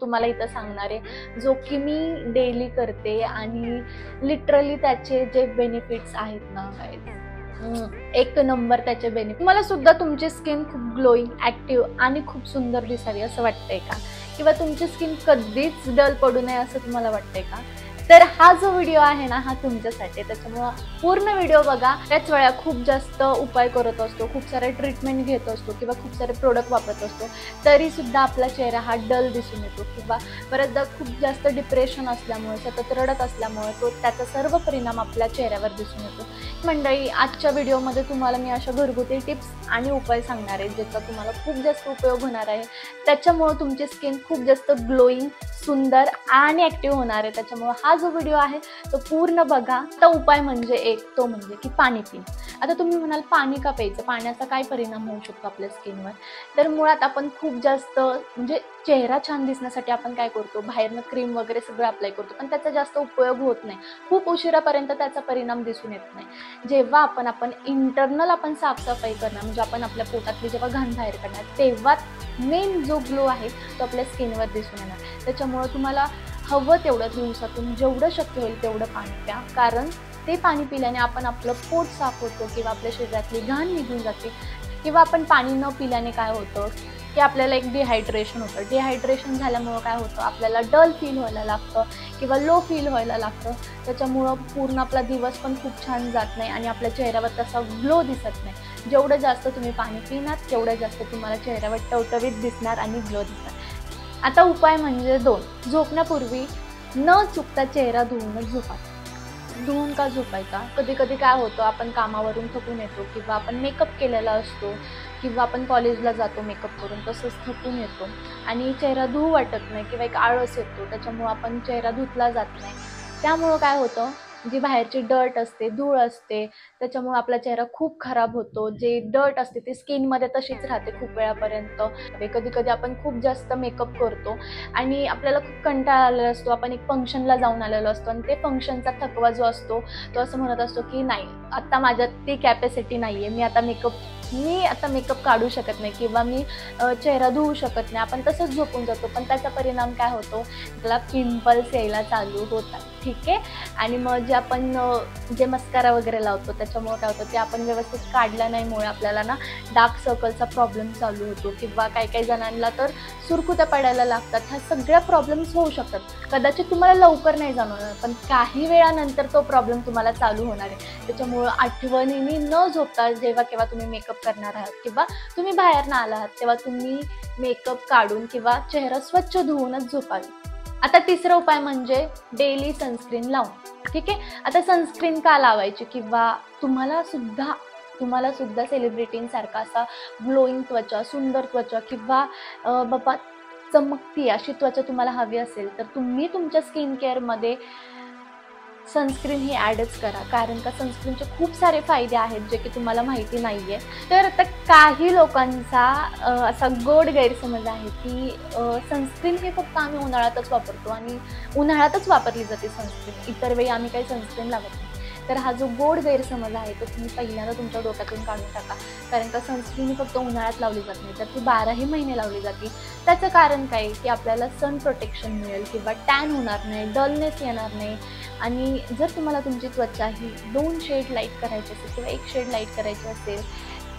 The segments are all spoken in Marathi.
तुम्हाला इथं सांगणार आहे, जो की मी डेली करते आणि लिटरली त्याचे जे बेनिफिट्स आहेत ना गाईज, एक नंबर त्याचे बेनिफिट. तुम्हाला सुद्धा तुमची स्किन खूप ग्लोईंग, ऍक्टिव्ह आणि खूप सुंदर दिसावी असं वाटतंय का? किंवा तुमची स्किन कधीच डल पडू नये असं तुम्हाला वाटतंय का? तर हा जो व्हिडिओ आहे ना, हा तुमच्यासाठी आहे. त्याच्यामुळं पूर्ण व्हिडिओ बघा. त्याच वेळा खूप जास्त उपाय करत असतो, खूप सारे ट्रीटमेंट घेत असतो किंवा खूप सारे प्रोडक्ट वापरत असतो, तरी सुद्धा आपला चेहरा हा डल दिसून येतो किंवा बऱ्याचदा खूप जास्त डिप्रेशन असल्यामुळे, सतत रडत असल्यामुळे त्याचा सर्व परिणाम आपल्या चेहऱ्यावर दिसून येतो. मंडळी, आजच्या व्हिडिओमध्ये तुम्हाला मी अशा घरगुती टिप्स आणि उपाय सांगणार आहे, ज्याचा तुम्हाला खूप जास्त उपयोग होणार आहे. त्याच्यामुळे तुमची स्किन खूप जास्त ग्लोईंग, सुंदर आणि ऍक्टिव्ह होणार आहे. त्याच्यामुळे हा जो व्हिडिओ आहे तो पूर्ण बघा. तो उपाय म्हणजे तो म्हणजे की पाणी पिणे. आता तुम्ही म्हणाल, पाणी का प्यायचं? पाण्याचा काय परिणाम होऊ शकतो आपल्या स्किनवर? तर मुळात आपण खूप जास्त म्हणजे चेहरा छान दिसण्यासाठी आपण काय करतो, बाहेरनं क्रीम वगैरे सगळं अप्लाय करतो, पण त्याचा जास्त उपयोग होत नाही. खूप उशिरापर्यंत त्याचा परिणाम दिसून येत नाही. जेव्हा आपण इंटरनल साफसफाई करणार, म्हणजे आपण आपल्या पोटातली जेव्हा घाण बाहेर काढणार, तेव्हा मेन जो ग्लो आहे तो आपल्या स्किनवर दिसून येणार. त्याच्यामुळे तुम्हाला हवं तेवढं दिवसातून जेवढं शक्य होईल तेवढं पाणी प्या, कारण ते पाणी पिल्याने आपण आपलं पोट साफ होतो किंवा आपल्या शरीरातली घाण निघून जाते. किंवा आपण पाणी न पिल्याने काय होतं की आपल्याला एक डिहायड्रेशन होतं. डिहायड्रेशन झाल्यामुळं काय होतं, आपल्याला डल फील व्हायला लागतं किंवा लो फील व्हायला लागतं. त्याच्यामुळं पूर्ण आपला दिवस पण खूप छान जात नाही आणि आपल्या चेहऱ्यावर तसा ग्लो दिसत नाही. जेवढं जास्त तुम्ही पाणी पिणार तेवढं जास्त तुम्हाला चेहऱ्यावर टवटवीत दिसणार आणि ग्लो दिसणार. आता उपाय म्हणजे 2. झोपण्यापूर्वी न चुकता चेहरा धुवूनच झोपा. धुवून का झोपायचा? कधी कधी काय होतं, आपण कामावरून थकून येतो किंवा आपण मेकअप केलेला असतो किंवा आपण कॉलेजला जातो मेकअप करून, तसंच थकून येतो आणि चेहरा धुवू वाटत नाही किंवा एक आळस येतो. त्याच्यामुळं आपण चेहरा धुतला जात नाही. त्यामुळं काय होतं, जी बाहेरची डर्ट असते, धूळ असते, त्याच्यामुळे आपला चेहरा खूप खराब होतो. जे डर्ट असते ती स्किनमध्ये तशीच राहते खूप वेळापर्यंत. कधी कधी आपण खूप जास्त मेकअप करतो आणि आपल्याला खूप कंटाळा आलेला असतो. आपण एक फंक्शनला जाऊन आलेलो असतो आणि ते फंक्शनचा थकवा जो असतो तो असं म्हणत असतो की नाही, आता माझ्यात ती कॅपॅसिटी नाही आहे, मी आता मेकअप काढू शकत नाही किंवा मी चेहरा धुवू शकत नाही. आपण तसंच झोपून जातो, पण त्याचा परिणाम काय होतो, त्याला पिंपल्स यायला चालू होतात. ठीक आहे. आणि मग जे मस्कारा वगैरे लावतो त्याच्यामुळे काय होतं, ते आपण व्यवस्थित काढलं नाहीमुळे आपल्याला ना डार्क सर्कलचा प्रॉब्लेम चालू होतो किंवा काही जणांना तर सुरकुत्या पडायला लागतात. ह्या सगळ्या प्रॉब्लेम्स होऊ शकतात. कदाचित तुम्हाला लवकर नाही जाणवणार, पण काही वेळानंतर तो प्रॉब्लेम तुम्हाला चालू होणार आहे. त्याच्यामुळं आठवणीने न झोपता जेव्हा केव्हा तुम्ही मेकअप करणार आहात किंवा तुम्ही बाहेर ना आलात, तेव्हा तुम्ही मेकअप काढून किंवा चेहरा स्वच्छ धुवूनच झोपावी. आता तिसरा उपाय म्हणजे डेली सनस्क्रीन लावून. ठीक आहे. आता सनस्क्रीन का लावायची? किंवा तुम्हाला सुद्धा सेलिब्रिटींसारखा असा ग्लोईंग त्वचा, सुंदर त्वचा किंवा बाबा चमकती अशी त्वचा तुम्हाला हवी असेल, तर तुम्ही तुमच्या स्किन केअरमध्ये सनस्क्रीन ही ॲडच करा. कारण का सनस्क्रीनचे खूप सारे फायदे आहेत जे की तुम्हाला माहिती नाही आहे. तर आता काही लोकांचा असा गोड गैरसमज आहे की सनस्क्रीन हे फक्त आम्ही उन्हाळ्यातच वापरतो आणि उन्हाळ्यातच वापरली जाते सनस्क्रीन, इतर वेळी आम्ही काही सनस्क्रीन लावत नाही. तर हा जो गोड गैरसमज आहे तो तुम्ही पहिल्यांदा तुमच्या डोक्यातून काढून टाका. कारण का सनस्क्रीन फक्त उन्हाळ्यात लावली जात नाही, तर ती 12ही महिने लावली जाते. त्याचं कारण काय की आपल्याला सन प्रोटेक्शन मिळेल किंवा टॅन होणार नाही, डलनेस येणार नाही. आणि जर तुम्हाला तुमची त्वचा ही 2 शेड लाईट करायची असेल किंवा 1 शेड लाईट करायची असेल,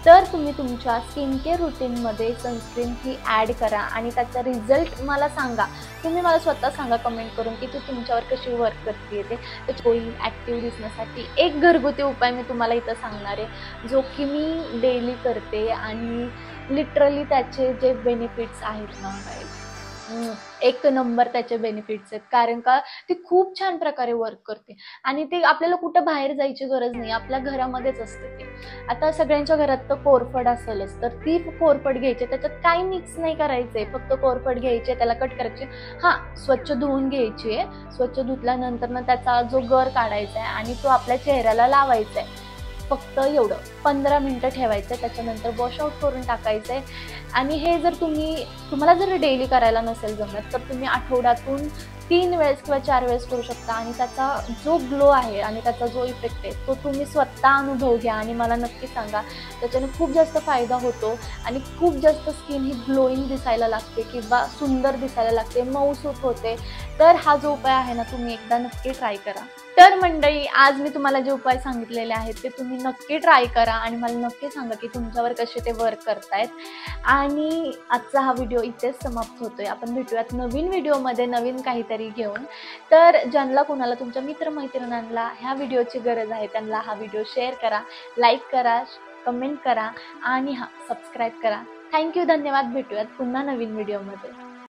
तर तुम्ही तुमच्या स्किन केअर रुटीनमध्ये सनस्क्रीन ही ॲड करा आणि त्याचा रिझल्ट मला सांगा. तुम्ही मला स्वतः सांगा कमेंट करून की ती तुमच्यावर कशी वर्क करते ते. ग्लोईंग, ॲक्टिव्ह दिसण्यासाठी एक घरगुती उपाय मी तुम्हाला इथं सांगणार आहे, जो की मी डेली करते आणि लिटरली त्याचे जे बेनिफिट्स आहेत ना गाईज, एक नंबर त्याचे बेनिफिट्स आहेत. कारण का ती खूप छान प्रकारे वर्क करते आणि ते आपल्याला कुठं बाहेर जायची गरज नाही, आपल्या घरामध्येच असते ते. आता सगळ्यांच्या घरात तर कोरफड असेलच, तर ती कोरफड घ्यायची, त्याच्यात काही मिक्स नाही करायचंय, फक्त कोरफड घ्यायची, त्याला कट करायची, स्वच्छ धुवून घ्यायची आहे. स्वच्छ धुतल्यानंतर ना त्याचा जो गर काढायचा आहे आणि तो आपल्या चेहऱ्याला लावायचा आहे. फक्त एवढं 15 मिनिटं ठेवायचं, त्याच्यानंतर वॉश आउट करून टाकायचं आहे. आणि हे जर तुम्हाला जर डेली करायला नसेल जमत, तर तुम्ही आठवड्यातून 3 वेळेस किंवा 4 वेळेस करू शकता आणि त्याचा जो ग्लो आहे आणि त्याचा जो इफेक्ट आहे तो तुम्ही स्वतः अनुभव घ्या आणि मला नक्की सांगा. त्याच्याने खूप जास्त फायदा होतो आणि खूप जास्त स्किन ही ग्लोईंग दिसायला लागते किंवा सुंदर दिसायला लागते, मऊसूत होते. तर हा जो उपाय आहे ना, तुम्ही एकदा नक्की ट्राय करा. तर मंडळी, आज मी तुम्हाला जे उपाय सांगितलेले आहेत ते तुम्ही नक्की ट्राय करा आणि मला नक्की सांगा की तुमच्यावर कसे ते वर्क करतायत. आणि आजचा हा व्हिडिओ इथेच समाप्त होतोय. आपण भेटूयात नवीन व्हिडिओमध्ये नवीन काहीतरी घेऊन. तर ज्यांना कोणाला तुमच्या मित्रमैत्रिणींना ह्या व्हिडिओची गरज आहे त्यांना हा व्हिडिओ शेअर करा, लाईक करा, कमेंट करा आणि सबस्क्राईब करा. थँक्यू, धन्यवाद. भेटूयात पुन्हा नवीन व्हिडिओमध्ये.